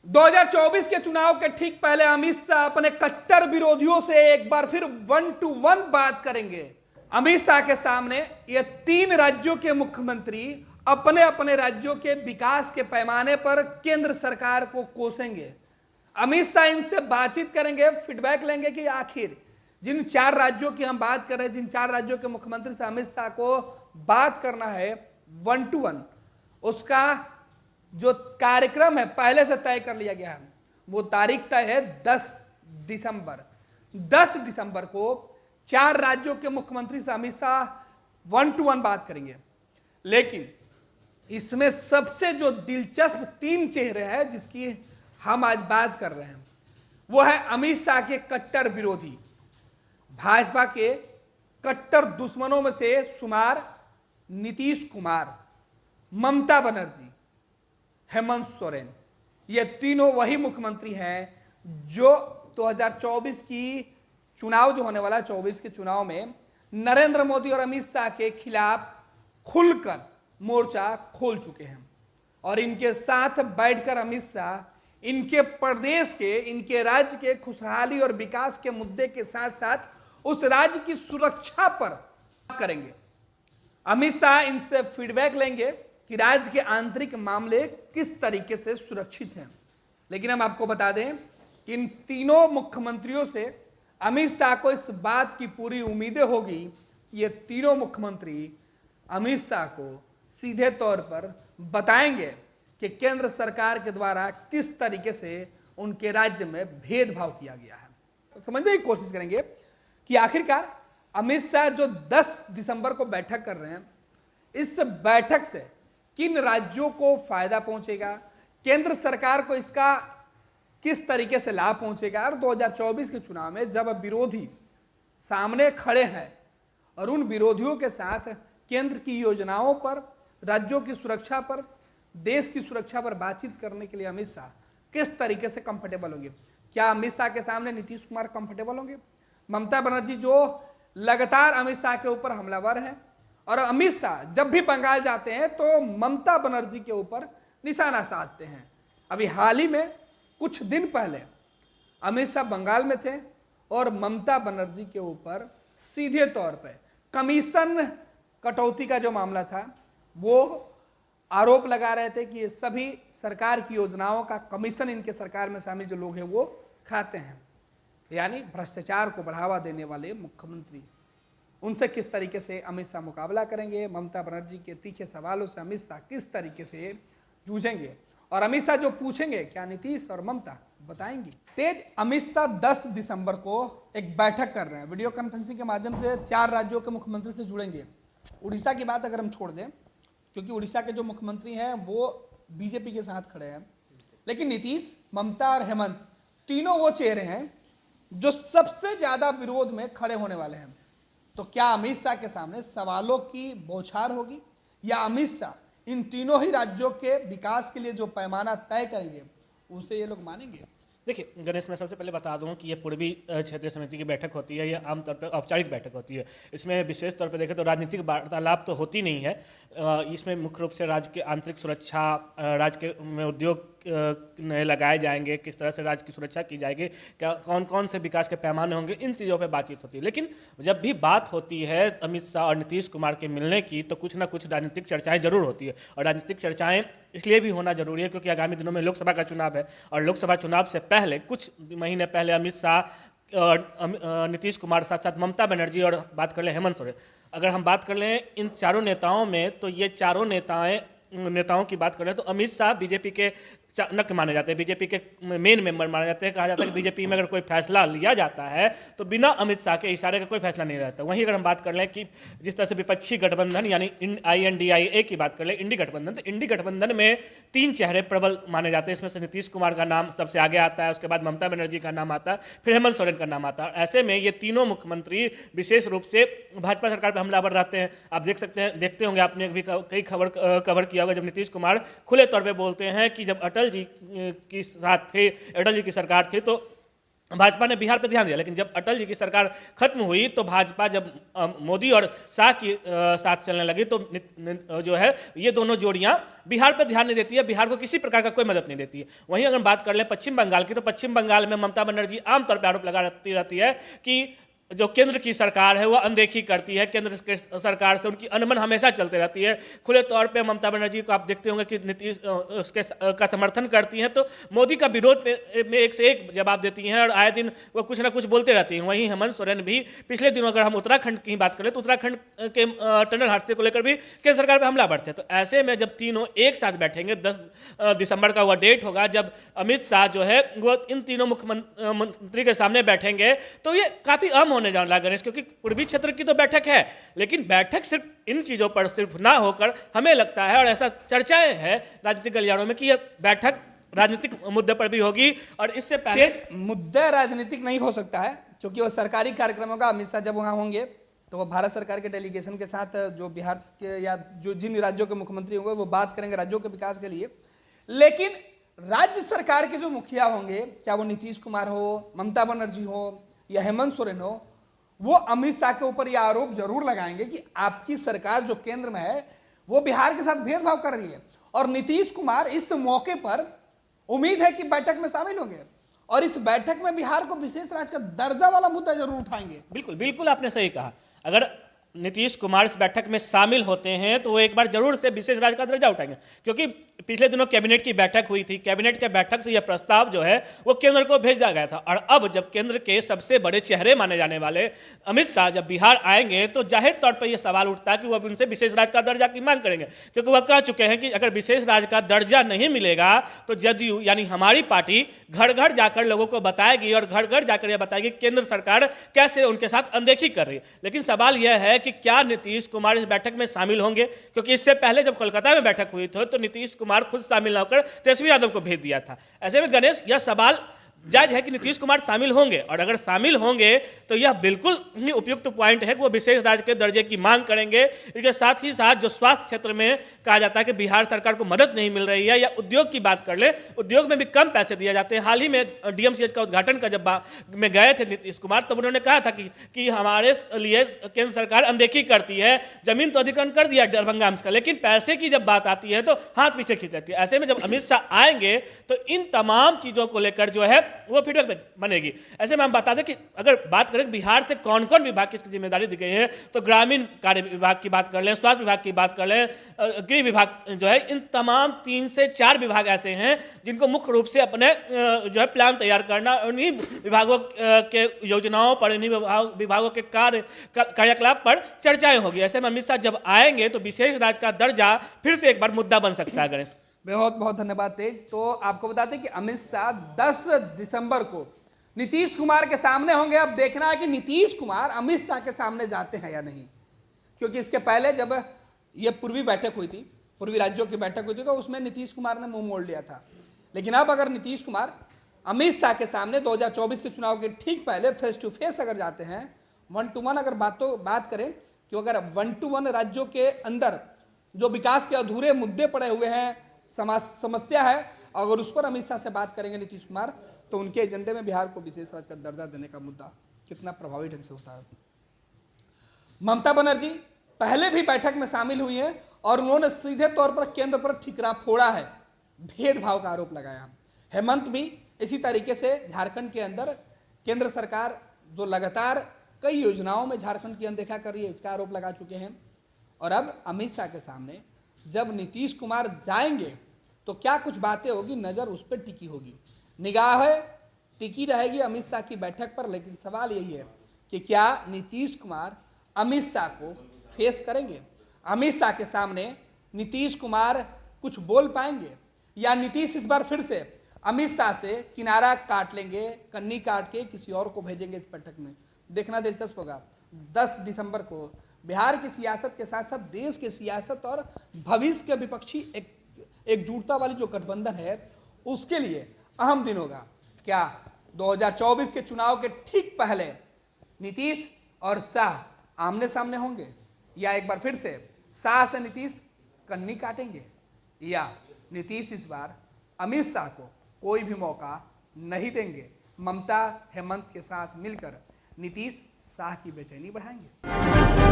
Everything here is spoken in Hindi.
2024 के चुनाव के ठीक पहले अमित शाह अपने कट्टर विरोधियों से एक बार फिर 1-to-1 बात करेंगे। अमित शाह के सामने ये 3 राज्यों के मुख्यमंत्री अपने अपने राज्यों के विकास के पैमाने पर केंद्र सरकार को कोसेंगे। अमित शाह इनसे बातचीत करेंगे, फीडबैक लेंगे कि आखिर जिन 4 राज्यों की हम बात कर रहे हैं, जिन 4 राज्यों के मुख्यमंत्री से अमित शाह को बात करना है 1-to-1, उसका जो कार्यक्रम है पहले से तय कर लिया गया है। वो तारीख तय है 10 दिसंबर। 10 दिसंबर को 4 राज्यों के मुख्यमंत्री से अमित शाह 1-to-1 बात करेंगे। लेकिन इसमें सबसे जो दिलचस्प 3 चेहरे हैं जिसकी हम आज बात कर रहे हैं, वो है अमित शाह के कट्टर विरोधी, भाजपा के कट्टर दुश्मनों में से शुमार नीतीश कुमार, ममता बनर्जी, हेमंत सोरेन। ये तीनों वही मुख्यमंत्री हैं जो 2024 की चुनाव जो होने वाला है, 24 के चुनाव में नरेंद्र मोदी और अमित शाह के खिलाफ खुलकर मोर्चा खोल चुके हैं। और इनके साथ बैठकर अमित शाह इनके प्रदेश के, इनके राज्य के खुशहाली और विकास के मुद्दे के साथ साथ उस राज्य की सुरक्षा पर बात करेंगे। अमित शाह इनसे फीडबैक लेंगे कि राज्य के आंतरिक मामले किस तरीके से सुरक्षित हैं। लेकिन हम आपको बता दें कि इन तीनों मुख्यमंत्रियों से अमित शाह को इस बात की पूरी उम्मीदें होगी कि ये तीनों मुख्यमंत्री अमित शाह को सीधे तौर पर बताएंगे कि केंद्र सरकार के द्वारा किस तरीके से उनके राज्य में भेदभाव किया गया है। तो समझने की कोशिश करेंगे कि आखिरकार अमित शाह जो 10 दिसंबर को बैठक कर रहे हैं, इस बैठक से किन राज्यों को फायदा पहुंचेगा, केंद्र सरकार को इसका किस तरीके से लाभ पहुंचेगा। और 2024 के चुनाव में जब विरोधी सामने खड़े हैं और उन विरोधियों के साथ केंद्र की योजनाओं पर, राज्यों की सुरक्षा पर, देश की सुरक्षा पर बातचीत करने के लिए अमित शाह किस तरीके से कंफर्टेबल होंगे। क्या अमित शाह के सामने नीतीश कुमार कंफर्टेबल होंगे? ममता बनर्जी जो लगातार अमित शाह के ऊपर हमलावर हैं, और अमित शाह जब भी बंगाल जाते हैं तो ममता बनर्जी के ऊपर निशाना साधते हैं। अभी हाल ही में कुछ दिन पहले अमित शाह बंगाल में थे और ममता बनर्जी के ऊपर सीधे तौर पर कमीशन कटौती का जो मामला था, वो आरोप लगा रहे थे कि ये सभी सरकार की योजनाओं का कमीशन इनके सरकार में शामिल जो लोग हैं वो खाते हैं। यानी भ्रष्टाचार को बढ़ावा देने वाले मुख्यमंत्री, उनसे किस तरीके से अमित शाह मुकाबला करेंगे, ममता बनर्जी के तीखे सवालों से अमित शाह किस तरीके से जूझेंगे, और अमित शाह जो पूछेंगे क्या नीतीश और ममता बताएंगी। तेज अमित शाह 10 दिसंबर को एक बैठक कर रहे हैं, वीडियो कॉन्फ्रेंसिंग के माध्यम से 4 राज्यों के मुख्यमंत्री से जुड़ेंगे। उड़ीसा की बात अगर हम छोड़ दें, क्योंकि उड़ीसा के जो मुख्यमंत्री हैं वो बीजेपी के साथ खड़े हैं, लेकिन नीतीश, ममता और हेमंत तीनों वो चेहरे हैं जो सबसे ज्यादा विरोध में खड़े होने वाले हैं। तो क्या अमित शाह के सामने सवालों की बौछार होगी, या अमित शाह इन तीनों ही राज्यों के विकास के लिए जो पैमाना तय करेंगे उसे ये लोग मानेंगे? देखिए गणेश, मैं सबसे पहले बता दूं कि ये पूर्वी क्षेत्रीय समिति की बैठक होती है, ये आमतौर पर औपचारिक बैठक होती है। इसमें विशेष तौर पर देखें तो राजनीतिक वार्तालाप तो होती नहीं है। इसमें मुख्य रूप से राज्य की आंतरिक सुरक्षा, राज्य के में उद्योग नए लगाए जाएंगे, किस तरह से राज्य की सुरक्षा की जाएगी, क्या कौन कौन से विकास के पैमाने होंगे, इन चीज़ों पर बातचीत होती है। लेकिन जब भी बात होती है अमित शाह और नीतीश कुमार के मिलने की, तो कुछ ना कुछ राजनीतिक चर्चाएं जरूर होती है। और राजनीतिक चर्चाएं इसलिए भी होना जरूरी है क्योंकि आगामी दिनों में लोकसभा का चुनाव है, और लोकसभा चुनाव से पहले कुछ महीने पहले अमित शाह और नीतीश कुमार साथ साथ ममता बनर्जी और बात कर लें हेमंत सोरेन, अगर हम बात कर लें इन चारों नेताओं में, तो ये चारों नेताओं की बात करें तो अमित शाह बीजेपी के चाणक्य माने जाते हैं, बीजेपी के मेन मेंबर माने जाते हैं। कहा जाता है कि बीजेपी में अगर कोई फैसला लिया जाता है तो बिना अमित शाह के इशारे का कोई फैसला नहीं रहता। वहीं अगर हम बात कर लें कि जिस तरह से विपक्षी गठबंधन यानी INDIA की बात कर लें, इंडी गठबंधन, तो इंडी गठबंधन में 3 चेहरे प्रबल माने जाते हैं। इसमें से नीतीश कुमार का नाम सबसे आगे आता है, उसके बाद ममता बनर्जी का नाम आता है, फिर हेमंत सोरेन का नाम आता है। ऐसे में ये तीनों मुख्यमंत्री विशेष रूप से भाजपा सरकार पर हमलावर रहते हैं। आप देखते होंगे, आपने भी कई कवर किया होगा, जब नीतीश कुमार खुले तौर पर बोलते हैं कि जब अटल जी के साथ थे, अटल जी की सरकार थी, तो भाजपा ने बिहार पर ध्यान दिया, लेकिन जब अटल जी की सरकार खत्म हुई तो भाजपा जब मोदी और शाह की साथ चलने लगी तो जो है ये दोनों जोड़ियां बिहार पर ध्यान नहीं देती है, बिहार को किसी प्रकार का कोई मदद नहीं देती है। वहीं अगर बात कर लें पश्चिम बंगाल की, तो पश्चिम बंगाल में ममता बनर्जी आमतौर पर आरोप लगाती रहती है कि जो केंद्र की सरकार है वो अनदेखी करती है, केंद्र के सरकार से उनकी अनबन हमेशा चलते रहती है। खुले तौर पे ममता बनर्जी को आप देखते होंगे कि नीतीश उसके का समर्थन करती हैं, तो मोदी का विरोध में एक से एक जवाब देती हैं और आए दिन वो कुछ ना कुछ बोलते रहती हैं। वहीं हेमंत सोरेन भी पिछले दिनों अगर हम उत्तराखंड की बात करें तो उत्तराखंड के टनल हादसे को लेकर भी केंद्र सरकार पर हमला बढ़ते हैं। तो ऐसे में जब तीनों एक साथ बैठेंगे, 10 दिसंबर का वह डेट होगा जब अमित शाह जो है वो इन तीनों मुख्यमंत्री के सामने बैठेंगे, तो ये काफी अहम होने जा रहा है गणेश, क्योंकि पूर्वी क्षेत्र की तो बैठक है, लेकिन बैठक सिर्फ इन चीजों पर सिर्फ ना होकर हमें लगता है और ऐसा चर्चाएं हैं राजनीतिक गलियारों में कि यह बैठक राजनीतिक मुद्दे पर भी होगी। और इससे पहले मुद्दा राजनीतिक नहीं हो सकता है, क्योंकि वो सरकारी कार्यक्रमों का अमित शाह जब वहां होंगे तो वो भारत सरकार के डेलीगेशन के साथ जो बिहार के या जो जिन राज्यों के मुख्यमंत्री होंगे वो बात करेंगे राज्यों के विकास के लिए। लेकिन राज्य सरकार के जो मुखिया होंगे, चाहे वो नीतीश कुमार हो, ममता बनर्जी हो या हेमंत सोरेन हो, वो अमित शाह के ऊपर यह आरोप जरूर लगाएंगे कि आपकी सरकार जो केंद्र में है वो बिहार के साथ भेदभाव कर रही है। और नीतीश कुमार इस मौके पर उम्मीद है कि बैठक में शामिल होंगे और इस बैठक में बिहार को विशेष राज्य का दर्जा वाला मुद्दा जरूर उठाएंगे। बिल्कुल बिल्कुल आपने सही कहा। अगर नीतीश कुमार इस बैठक में शामिल होते हैं तो वो एक बार जरूर से विशेष राज्य का दर्जा उठाएंगे, क्योंकि पिछले दिनों कैबिनेट की बैठक हुई थी। कैबिनेट के बैठक से यह प्रस्ताव जो है वो केंद्र को भेजा गया था और अब जब केंद्र के सबसे बड़े चेहरे माने जाने वाले अमित शाह जब बिहार आएंगे तो जाहिर तौर पर यह सवाल उठता है कि वह उनसे विशेष राज्य का दर्जा की मांग करेंगे, क्योंकि वह कह चुके हैं कि अगर विशेष राज्य का दर्जा नहीं मिलेगा तो जदयू यानी हमारी पार्टी घर घर जाकर लोगों को बताएगी और घर घर जाकर यह बताएगी केंद्र सरकार कैसे उनके साथ अनदेखी कर रही है। लेकिन सवाल यह है कि क्या नीतीश कुमार इस बैठक में शामिल होंगे, क्योंकि इससे पहले जब कोलकाता में बैठक हुई थी तो नीतीश कुमार खुद शामिल होकर तेजस्वी यादव को भेज दिया था। ऐसे में गणेश यह सवाल जायज है कि नीतीश कुमार शामिल होंगे, और अगर शामिल होंगे तो यह बिल्कुल ही उपयुक्त पॉइंट है कि वो विशेष राज्य के दर्जे की मांग करेंगे। इसके साथ ही साथ जो स्वास्थ्य क्षेत्र में कहा जाता है कि बिहार सरकार को मदद नहीं मिल रही है, या उद्योग की बात कर ले, उद्योग में भी कम पैसे दिए जाते हैं। हाल ही में डीएमसीएच का उद्घाटन का जब में गए थे नीतीश कुमार, तब उन्होंने कहा था कि हमारे लिए केंद्र सरकार अनदेखी करती है, जमीन तो अधिग्रहण कर दिया दरभंगा एम्स का, लेकिन पैसे की जब बात आती है तो हाथ पीछे खींच लेती है। ऐसे में जब अमित शाह आएंगे तो इन तमाम चीजों को लेकर जो है वो फीडबैक बनेगी। ऐसे में हम बता दें कि अगर बात करें बिहार से कौन कौन विभाग की इसकी जिम्मेदारी दी गई है, तो ग्रामीण कार्य विभाग की बात कर लें, स्वास्थ्य विभाग की बात कर लें, गृह विभाग जो है, इन तमाम 3 से 4 विभाग ऐसे हैं जिनको मुख्य रूप से अपने जो है प्लान तैयार करना, उन्हीं विभागों के योजनाओं पर, इन्हीं विभागों के कार्यकलाप पर चर्चाएं होगी। ऐसे में अमित शाह जब आएंगे तो विशेष राज्य का दर्जा फिर से एक बार मुद्दा बन सकता है। गणेश बहुत बहुत धन्यवाद तेज। तो आपको बता दें कि अमित शाह 10 दिसंबर को नीतीश कुमार के सामने होंगे। अब देखना है कि नीतीश कुमार अमित शाह के सामने जाते हैं या नहीं, क्योंकि इसके पहले जब ये पूर्वी बैठक हुई थी, पूर्वी राज्यों की बैठक हुई थी, तो उसमें नीतीश कुमार ने मुंह मोड़ लिया था। लेकिन अब अगर नीतीश कुमार अमित शाह के सामने 2024 के चुनाव के ठीक पहले फेस टू फेस अगर जाते हैं, 1 to 1 अगर बात करें कि अगर 1 to 1 राज्यों के अंदर जो विकास के अधूरे मुद्दे पड़े हुए हैं, समस्या है, अगर उस पर अमित शाह से बात करेंगे नीतीश कुमार, तो उनके एजेंडे में बिहार को विशेष राज्य का दर्जा देने का मुद्दा कितना प्रभावी ढंग से होता है। ममता बनर्जी पहले भी बैठक में शामिल हुई हैं और उन्होंने सीधे तौर पर केंद्र पर ठिकरा फोड़ा है, भेदभाव का आरोप लगाया। हेमंत भी इसी तरीके से झारखंड के अंदर केंद्र सरकार जो लगातार कई योजनाओं में झारखंड की अनदेखा कर रही है, इसका आरोप लगा चुके हैं। और अब अमित शाह के सामने जब नीतीश कुमार जाएंगे तो क्या कुछ बातें होगी, नजर उस पर टिकी होगी, निगाह टिकी रहेगी अमित शाह की बैठक पर। लेकिन सवाल यही है कि क्या नीतीश कुमार अमित शाह को फेस करेंगे, अमित शाह के सामने नीतीश कुमार कुछ बोल पाएंगे, या नीतीश इस बार फिर से अमित शाह से किनारा काट लेंगे, कन्नी काट के किसी और को भेजेंगे इस बैठक में। देखना दिलचस्प होगा। 10 दिसंबर को बिहार की सियासत के साथ साथ देश की सियासत और भविष्य के विपक्षी एकजुटता वाली जो गठबंधन है, उसके लिए अहम दिन होगा। क्या 2024 के चुनाव के ठीक पहले नीतीश और शाह आमने सामने होंगे, या एक बार फिर से शाह से नीतीश कन्नी काटेंगे, या नीतीश इस बार अमित शाह को कोई भी मौका नहीं देंगे? ममता हेमंत के साथ मिलकर नीतीश शाह की बेचैनी बढ़ाएंगे।